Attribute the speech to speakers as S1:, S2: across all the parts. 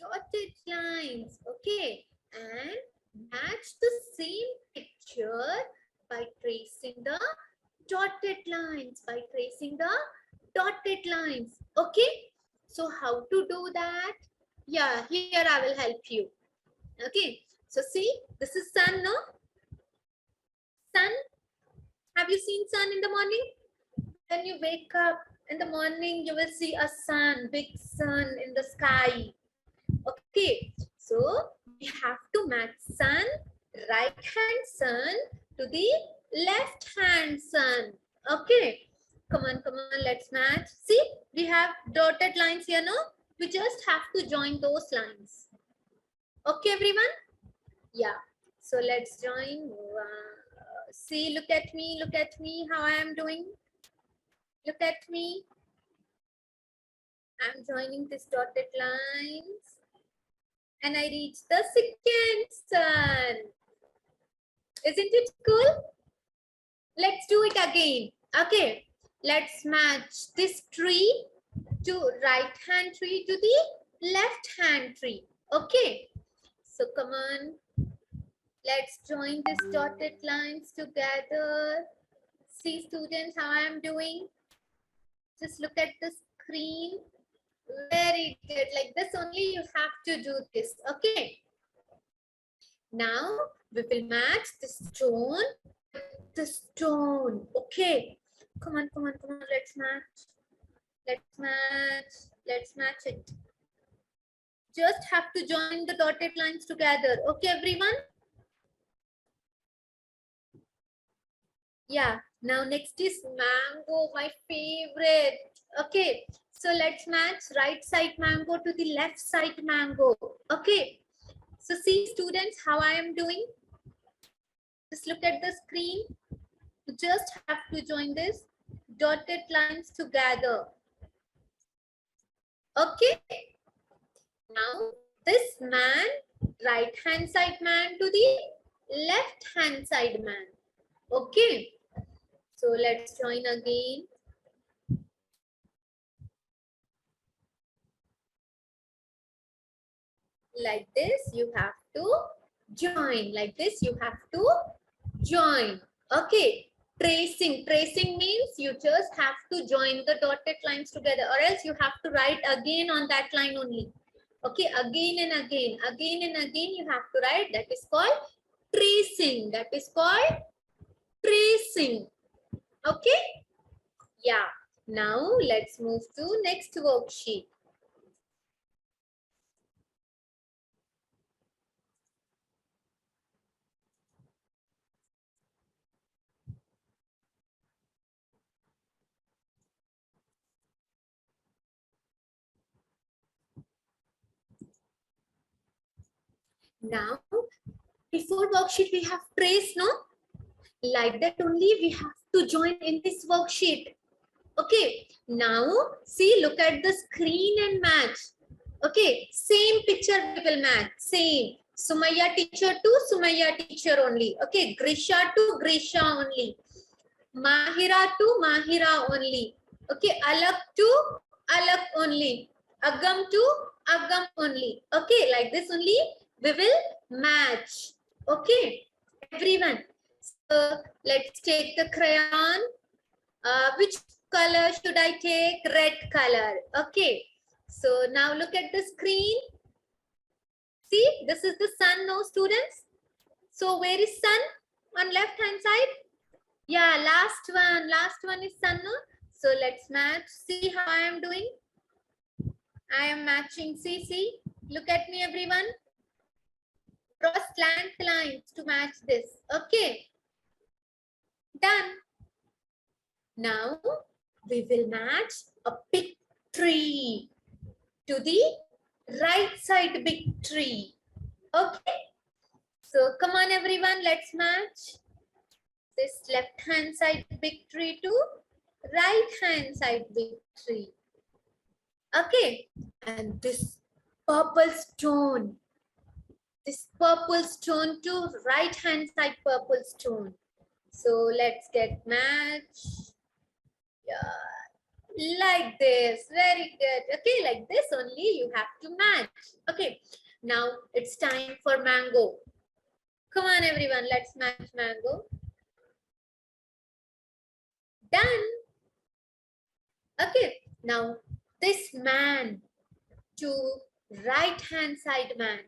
S1: dotted lines. Okay, and match the same picture by tracing the dotted lines. Okay, so how to do that? Yeah, here I will help you. Okay, so see, this is sun, no? Sun. Have you seen sun in the morning? When you wake up in the morning, you will see a sun, big sun in the sky. Okay, so we have to match sun, right hand sun to the left hand sun. Okay, come on, let's match. See, we have dotted lines here, no? We just have to join those lines. Okay, everyone? Yeah, so let's join. See, look at me, how I am doing. Look at me. I'm joining this dotted lines. And I reach the second sun. Isn't it cool? Let's do it again. Okay, let's match this tree to right hand tree to the left hand tree. Okay, so come on. Let's join these dotted lines together. See, students, how I am doing. Just look at the screen. Very good. Like this only you have to do this. Okay. Now we will match the stone with the stone. Okay. Come on. Let's match. Let's match it. Just have to join the dotted lines together. Okay, everyone? Yeah. Now next is mango, my favorite. Okay. So let's match right side mango to the left side mango. Okay. So see, students, how I am doing. Just look at the screen. You just have to join this dotted lines together. Okay. Now this man, right hand side man to the left hand side man. Okay. So let's join again. Like this, you have to join. Like this, you have to join. Okay. Tracing means you just have to join the dotted lines together, or else you have to write again on that line only. Okay, again and again you have to write. That is called tracing. Okay, yeah. Now let's move to next worksheet. Now, before worksheet, we have trace, no? Like that only we have to join in this worksheet. Okay, now see, look at the screen and match. Okay, same picture we will match, same. Sumaya teacher to Sumaya teacher only. Okay, Grisha to Grisha only. Mahira to Mahira only. Okay, Alak to Alak only. Agam to Agam only. Okay, like this only we will match. Okay, everyone. So let's take the crayon. Which color should I take? Red color. Okay. So now look at the screen. See, this is the sun now, students. So where is sun? On left hand side? Yeah, last one is sun, no? So let's match. See how I am doing? I am matching. See. Look at me, everyone. Draw slant lines to match this. Okay. Done. Now we will match a big tree to the right side big tree. Okay. So come on, everyone. Let's match this left hand side big tree to right hand side big tree. Okay, and this purple stone to right hand side purple stone. So let's get match. Yeah, Like this. Very good. Okay, like this only you have to match. Okay, now it's time for mango. Come on, everyone, let's match mango. Done. Okay, now this man to right hand side man.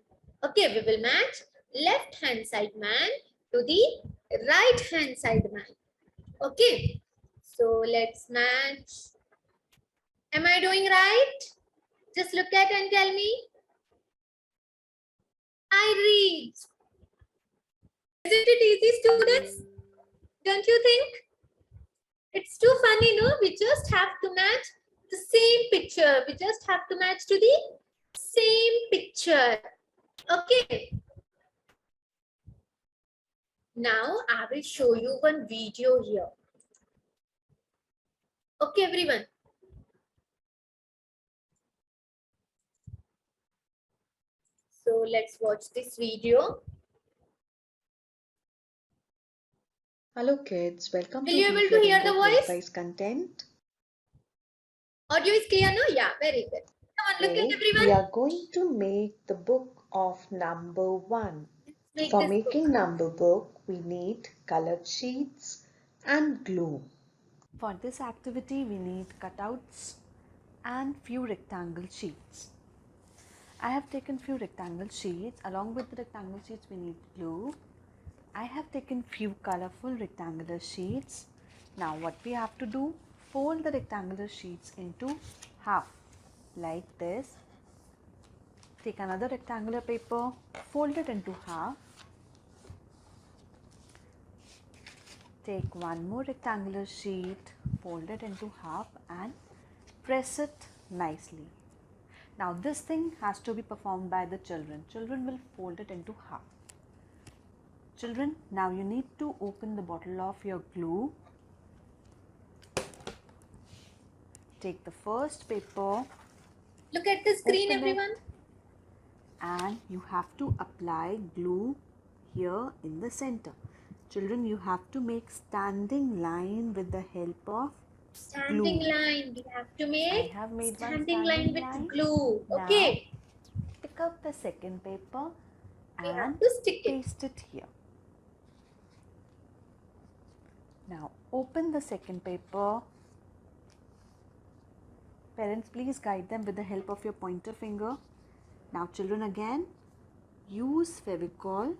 S1: Okay, we will match left hand side man to the right hand side man. Okay, so let's match. Am I doing right? Just look at and tell me. I read. Isn't it easy, students? Don't you think? It's too funny, no? We just have to match the same picture. We just have to match to the same picture. Okay. Now I will show you one video here. Okay, everyone. So let's watch this video.
S2: Hello kids, welcome
S1: Will
S2: to
S1: you able to hear the voice?
S2: Price Content.
S1: Audio is clear, no? Yeah, very good. Come on, look at
S2: Today
S1: everyone.
S2: we are going to make the book of number 1.
S1: Make
S2: For
S1: this
S2: making
S1: book.
S2: number book, we need colored sheets and glue.
S3: For this activity, we need cutouts and few rectangle sheets. I have taken few rectangle sheets. Along with the rectangle sheets, we need glue. I have taken few colorful rectangular sheets. Now what we have to do, fold the rectangular sheets into half like this. Take another rectangular paper, fold it into half. Take one more rectangular sheet, fold it into half and press it nicely. Now this thing has to be performed by the children. Children will fold it into half. Children, now you need to open the bottle of your glue. Take the first paper.
S1: Look at the screen,
S3: Open it.
S1: everyone.
S3: And you have to apply glue here in the center. Children, you have to make standing line with the help of
S1: Standing
S3: glue.
S1: line. We have to make
S3: I have made
S1: standing
S3: one
S1: line
S3: standing
S1: with
S3: line.
S1: glue.
S3: Now,
S1: Okay.
S3: pick up the second paper
S1: We have
S3: and
S1: to stick it.
S3: paste it here. Now open the second paper. Parents, please guide them with the help of your pointer finger. Now children, again use Fevicol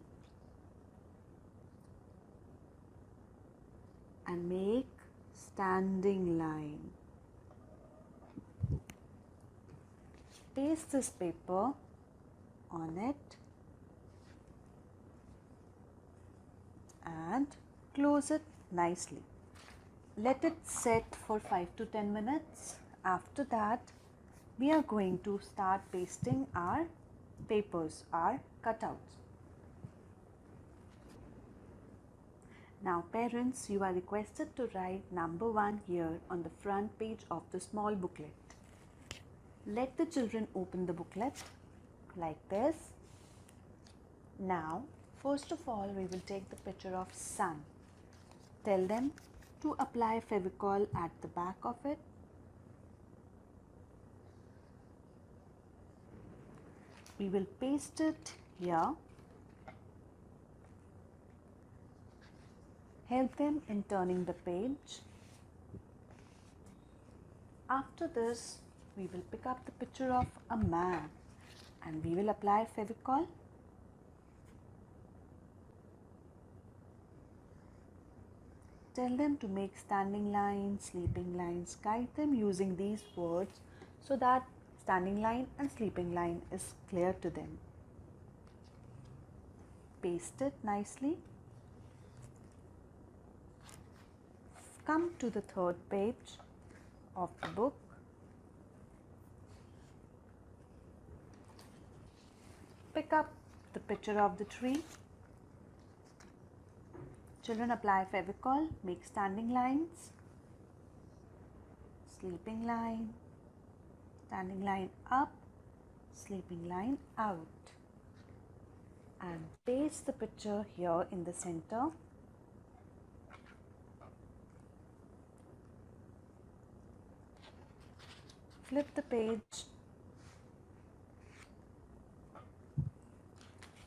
S3: and make standing line. Paste this paper on it and close it nicely. Let it set for 5 to 10 minutes. After that, we are going to start pasting our papers, our cutouts. Now parents, you are requested to write number 1 here on the front page of the small booklet. Let the children open the booklet like this. Now, first of all, we will take the picture of sun. Tell them to apply Fevicol at the back of it. We will paste it here. Help them in turning the page. After this, we will pick up the picture of a man and we will apply Fevicol. Tell them to make standing lines, sleeping lines. Guide them using these words so that standing line and sleeping line is clear to them. Paste it nicely. Come to the third page of the book. Pick up the picture of the tree. Children, apply Fevicol, make standing lines, sleeping line, standing line up, sleeping line out, and paste the picture here in the center. Flip the page.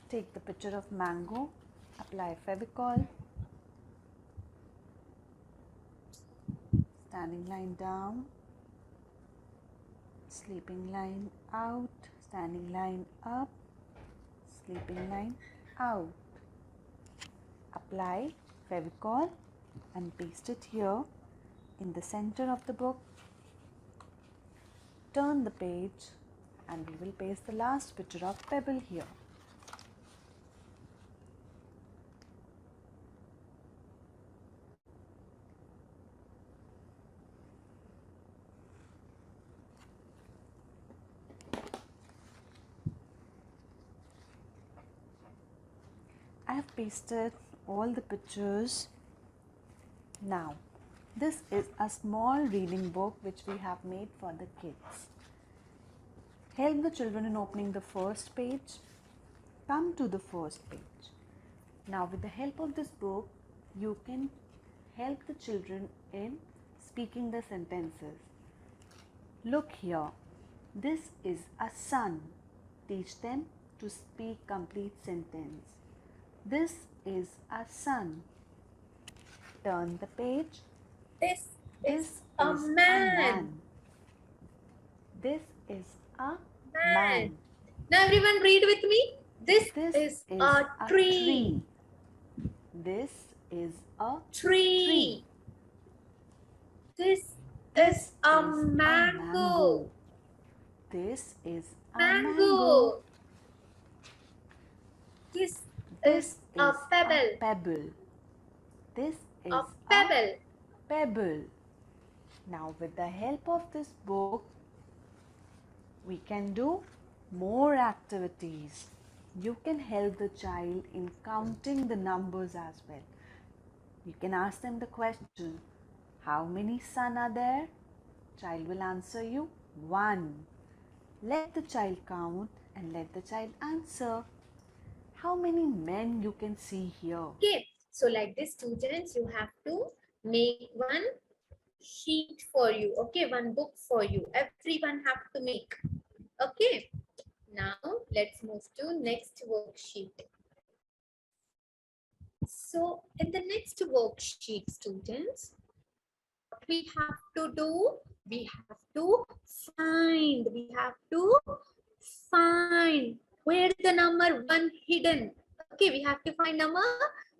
S3: Take the picture of mango. Apply Fevicol. Standing line down. Sleeping line out. Standing line up. Sleeping line out. Apply Fevicol and paste it here in the center of the book. Turn the page and we will paste the last picture of pebble here. I have pasted all the pictures. Now, this is a small reading book which we have made for the kids. Help the children in opening the first page. Come to the first page. Now, with the help of this book, you can help the children in speaking the sentences. Look here. This is a sun. Teach them to speak complete sentence. This is a sun. Turn the page.
S1: This
S3: This
S1: is a man.
S3: This is a
S1: Man.
S3: man.
S1: Now everyone read with me. This
S3: This
S1: is a tree.
S3: This is a
S1: Tree. This is a mango.
S3: This is a
S1: Mango. This
S3: This
S1: is a pebble.
S3: pebble. This is
S1: A pebble.
S3: pebble. Now, with the help of this book, we can do more activities. You can help the child in counting the numbers as well. You can ask them the question, how many sun are there? Child will answer you, 1. Let the child count and let the child answer. How many men you can see here?
S1: Okay. So like this, students, you have to make one sheet for you. Okay. One book for you. Everyone have to make. Okay. Now let's move to next worksheet. So in the next worksheet, students, what we have to do, we have to find where is the number 1 hidden. Okay, we have to find number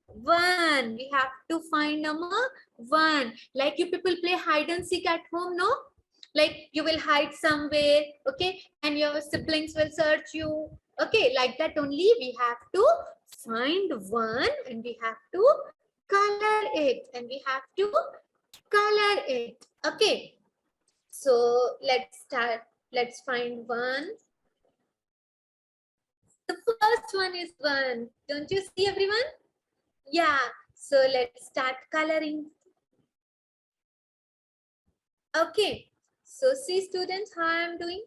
S1: 1. We have to find number 1. Like you people play hide and seek at home, no? Like you will hide somewhere, okay, and your siblings will search you. Okay, like that only we have to find 1 and we have to color it and we have to color it. Okay, so let's start. Let's find 1. The first one is 1. Don't you see, everyone? Yeah. So let's start coloring. Okay. So see, students, how I am doing.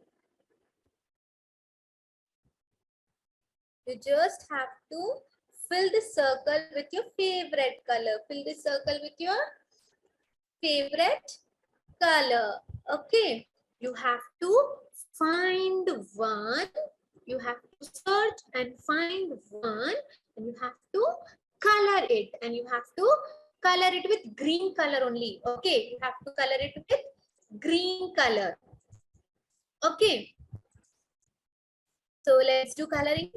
S1: You just have to fill the circle with your favorite color. Fill the circle with your favorite color. Okay. You have to find 1. You have to search and find 1 and you have to color it and you have to color it with green color only. Okay, you have to color it with green color. Okay, so let's do coloring.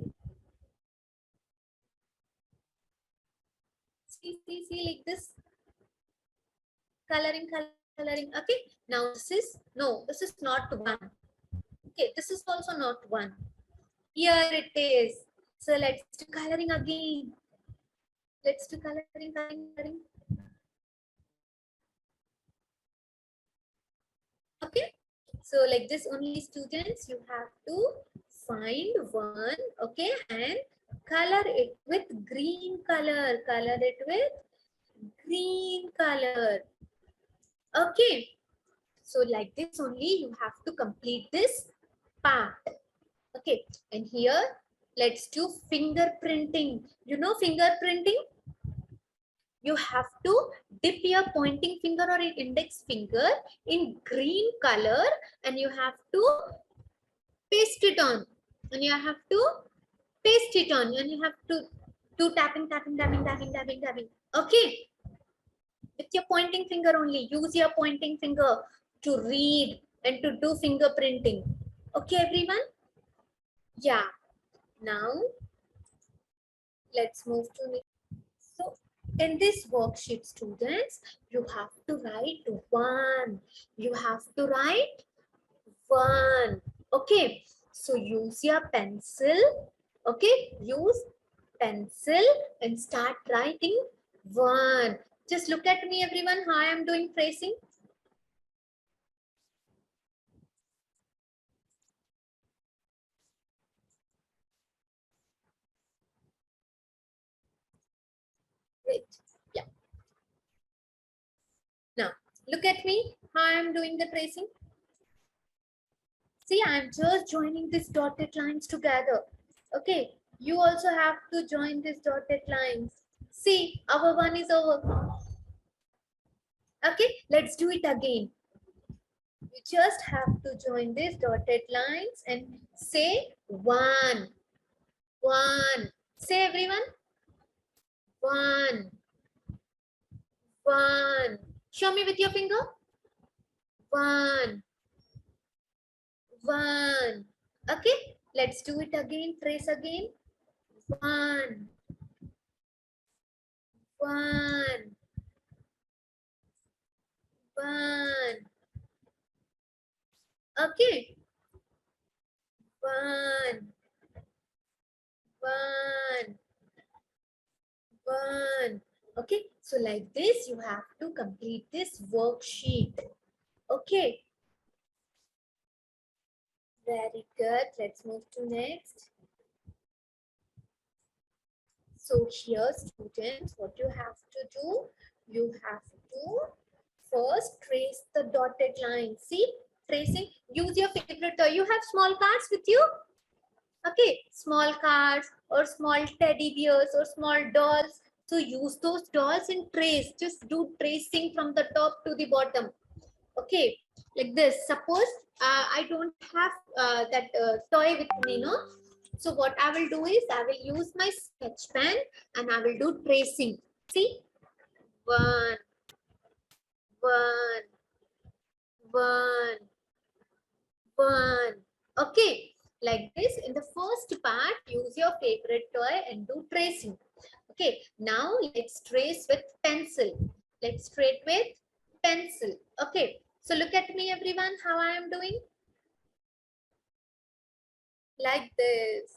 S1: See like this. Coloring. Okay, now this is not 1. Okay, this is also not 1. Here it is. So let's do coloring again. Let's do coloring. Okay. So like this only, students, you have to find 1, okay, and color it with green color. Color it with green color. Okay. So like this only, you have to complete this part. Okay. And here, let's do fingerprinting. You know fingerprinting? you have to dip your pointing finger or index finger in green color and you have to paste it on. And you have to paste it on and you have to do tapping, tapping, tapping, tapping, tapping, tapping. Okay. With your pointing finger only. Use your pointing finger to read and to do fingerprinting. Okay, everyone? Yeah. Now, let's move to next. So, in this worksheet, students, you have to write one. You have to write one. Okay. So, use your pencil. Okay. Use pencil and start writing one. Just look at me, everyone, how I am doing tracing. Great. Yeah. Now, look at me, how I am doing the tracing. See, I am just joining these dotted lines together. Okay. You also have to join these dotted lines. See, our one is over. Okay. Let's do it again. You just have to join these dotted lines and say one. One. Say everyone. One. One. Show me with your finger. One. One. Okay. Let's do it again. Trace again. One. One. One. Okay. One. One. One. Okay. So like this, you have to complete this worksheet. Okay. Very good. Let's move to next. So here, students, what you have to do, you have to first trace the dotted line. See, tracing, use your favorite toy. You have small cards with you? Okay, small cards or small teddy bears or small dolls. So use those dolls and trace. Just do tracing from the top to the bottom. Okay, like this. Suppose I don't have that toy with me, no? So what I will do is I will use my sketch pen and I will do tracing. See, one, one, one, one. Okay, like this. In the first part, use your favorite toy and do tracing. Okay, now let's trace with pencil. Let's trace with pencil. Okay, so look at me, everyone, how I am doing. Like this.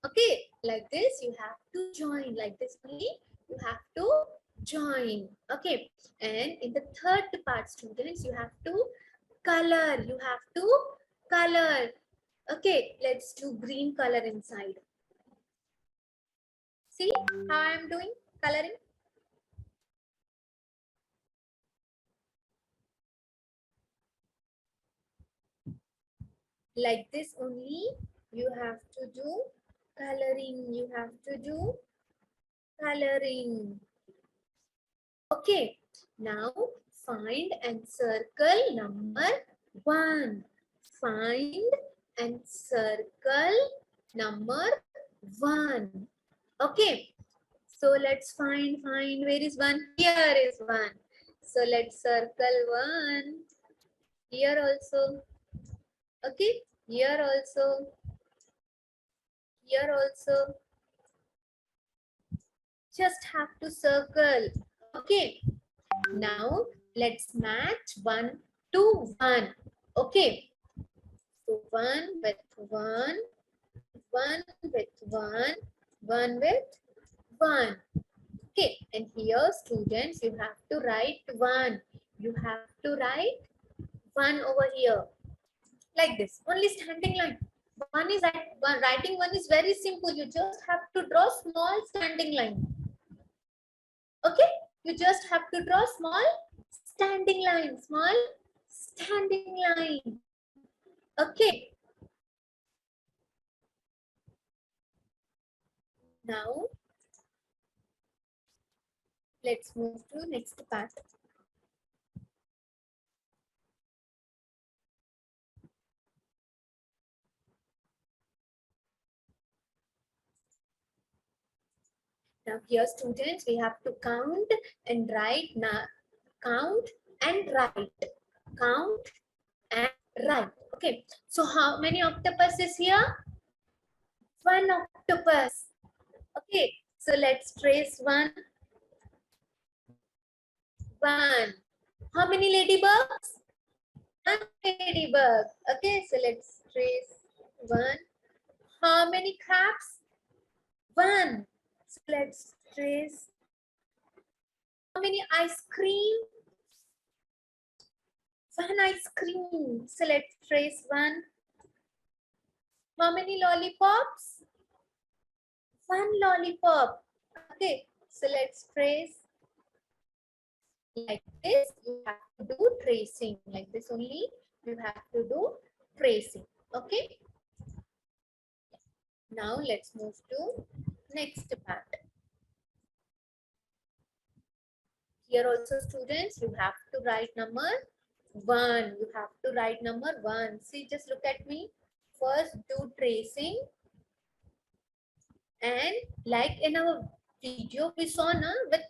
S1: Okay, like this, you have to join. Like this only, you have to join. Okay, and in the third part, students, you have to color. You have to color. Okay, let's do green color inside. See how I am doing coloring? Like this only, you have to do coloring. You have to do coloring. Okay, now find and circle number 1. Find and circle number 1. Okay, so let's find. Where is 1? Here is 1. So let's circle 1. Here also. Okay, here also. Here also. Just have to circle. Okay, now let's match 1 to 1. Okay, so 1 with 1, 1 with 1, 1 with 1. Okay, and here students, you have to write 1. You have to write 1 over here. Like this, only standing line. Writing 1 is very simple. You just have to draw small standing line. Okay, you just have to draw small standing line. Okay. Now, Let's move to next part. Now here students, we have to count and write. Now count and write. Count and write. Okay. So how many octopus is here? One octopus. Okay. So let's trace one. One. How many ladybugs? One ladybug. Okay. So let's trace one. How many crabs? One. So let's trace. How many ice cream? One ice cream. So let's trace one. How many lollipops? One lollipop. Okay. So let's trace like this. You have to do tracing. Like this only. You have to do tracing. Okay. Now let's move to next part. Here also students, you have to write number 1. You have to write number 1. See, just look at me. First do tracing. And like in our video we saw na, with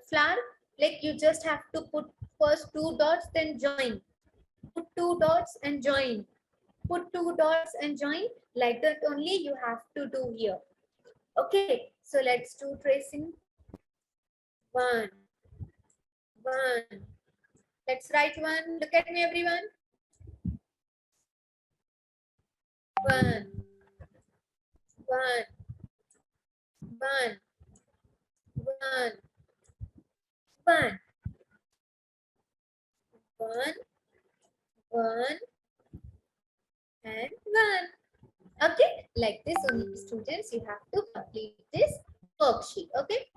S1: flower, like you just have to put first 2 dots, then join. Put 2 dots and join. Put 2 dots and join. Like that only you have to do here. Okay, so let's do tracing. 1. 1. Let's write 1. Look at me, everyone. 1. 1. 1. 1. 1. 1. 1. And 1. Okay, like this only students, you have to complete this worksheet. Okay,